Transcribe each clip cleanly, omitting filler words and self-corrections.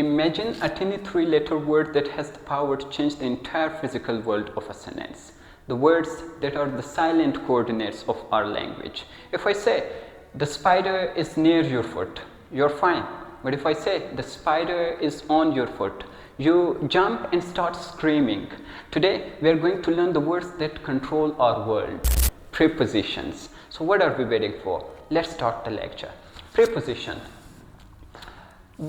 Imagine a tiny three-letter word that has the power to change the entire physical world of a sentence. The words that are the silent coordinates of our language. If I say, the spider is near your foot, you're fine. But if I say, the spider is on your foot, you jump and start screaming. Today, we are going to learn the words that control our world. Prepositions. So what are we waiting for? Let's start the lecture. Preposition.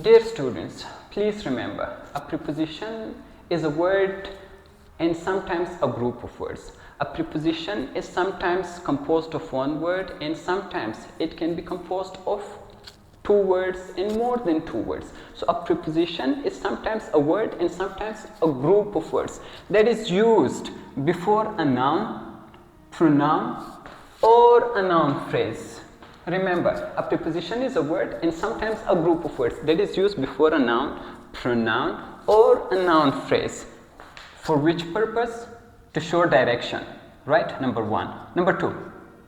Dear students, please remember, a preposition is a word and sometimes a group of words. A preposition is sometimes composed of one word and sometimes it can be composed of two words and more than two words. So a preposition is sometimes a word and sometimes a group of words that is used before a noun, pronoun or a noun phrase. Remember, a preposition is a word and sometimes a group of words that is used before a noun, pronoun or a noun phrase. For which purpose? To show direction, right? Number one. Number two,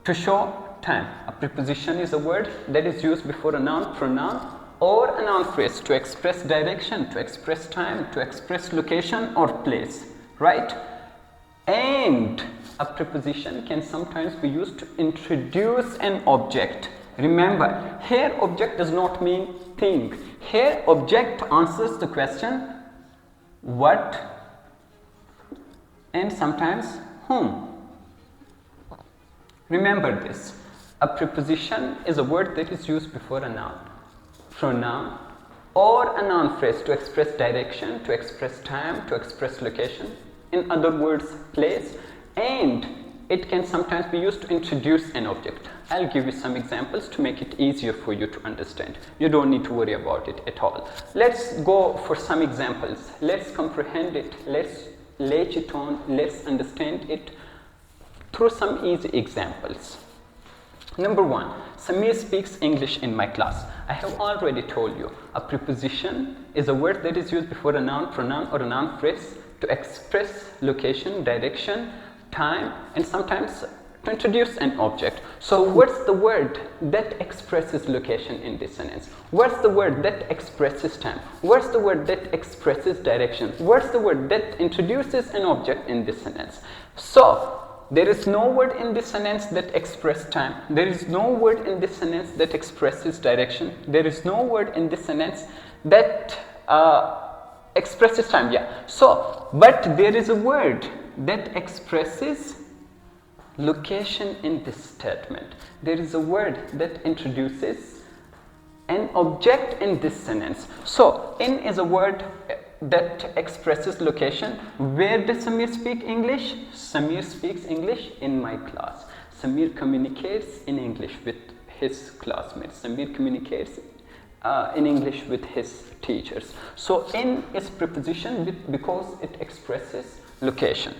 to show time. A preposition is a word that is used before a noun, pronoun or a noun phrase to express direction, to express time, to express location or place, right? And a preposition can sometimes be used to introduce an object. Remember, here object does not mean thing. Here object answers the question what and sometimes whom. Remember this. A preposition is a word that is used before a noun, pronoun or a noun phrase to express direction, to express time, to express location. In other words, place, and it can sometimes be used to introduce an object. I'll give you some examples to make it easier for you to understand. You don't need to worry about it at all. Let's go for some examples. Let's comprehend it. Let's latch it on. Let's understand it through some easy examples. Number one, Samir speaks English in my class. I have already told you, a preposition is a word that is used before a noun, pronoun or a noun phrase to express location, direction, time and sometimes to introduce an object. So what's the word that expresses location in this sentence? What's the word that expresses time? What's the word that expresses direction? What's the word that introduces an object in this sentence? So there is no word in this sentence that expresses time. There is no word in this sentence that expresses direction. There is no word in this sentence that expresses time. Yeah. So, but there is a word that expresses location in this statement. There is a word that introduces an object in this sentence. So, in is a word that expresses location. Where does Samir speak English? Samir speaks English in my class. Samir communicates in English with his classmates. Samir communicates in English with his teachers. So in is preposition because it expresses location.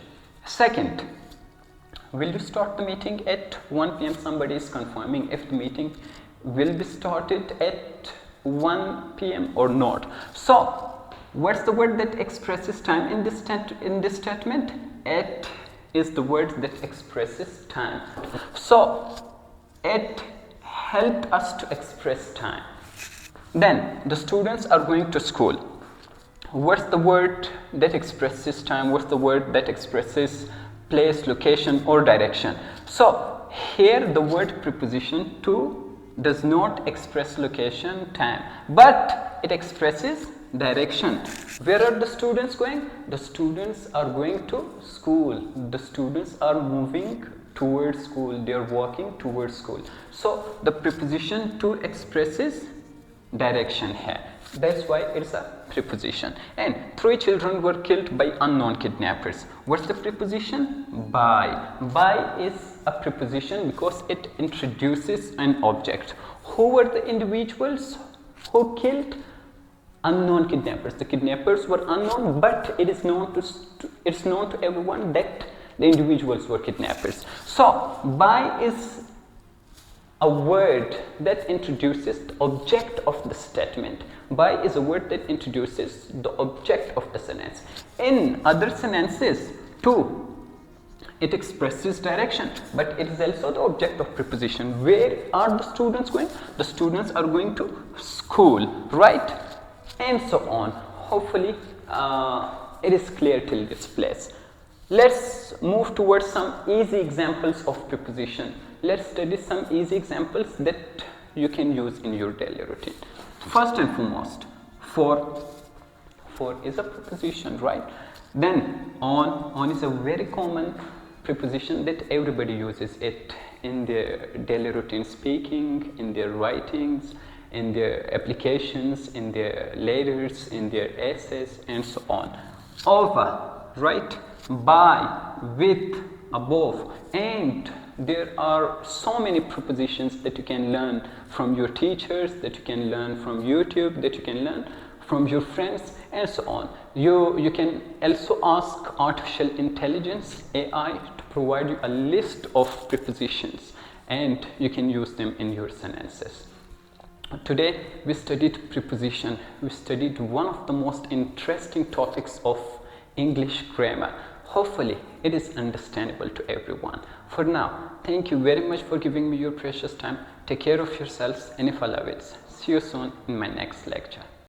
Second, will you start the meeting at 1 p.m.? Somebody is confirming if the meeting will be started at 1 p.m. or not. So what's the word that expresses time in this statement? At is the word that expresses time. So it helped us to express time. Then the students are going to school. What's the word that expresses time? What's the word that expresses place, location or direction? So here the word preposition to does not express location, time, but it expresses direction. Where are the students going? The students are going to school. The students are moving towards school. They are walking towards school. So the preposition to expresses direction here. That's why it's a preposition. And 3 children were killed by unknown kidnappers. What's the preposition? By. By is a preposition because it introduces an object. Who were the individuals who killed? Unknown kidnappers. The kidnappers were unknown, but it is known to everyone that the individuals were kidnappers. So by is a word that introduces the object of the statement. By is a word that introduces the object of the sentence. In other sentences, to, it expresses direction, but it is also the object of preposition. Where are the students going? The students are going to school, right? and so on. Hopefully it is clear till this place. Let's move towards some easy examples of preposition. Let's study some easy examples that you can use in your daily routine. First and foremost, for is a preposition, right? Then on is a very common preposition that everybody uses it in their daily routine speaking, in their writings, in their applications, in their letters, in their essays, and so on. Over, right? By, with, above, and there are so many prepositions that you can learn from your teachers, that you can learn from YouTube, that you can learn from your friends, and so on. You can also ask artificial intelligence, AI, to provide you a list of prepositions, and you can use them in your sentences. Today we studied preposition. We studied one of the most interesting topics of English grammar. Hopefully it is understandable to everyone. For now, thank you very much for giving me your precious time. Take care of yourselves, and if Allah wills, see you soon in my next lecture.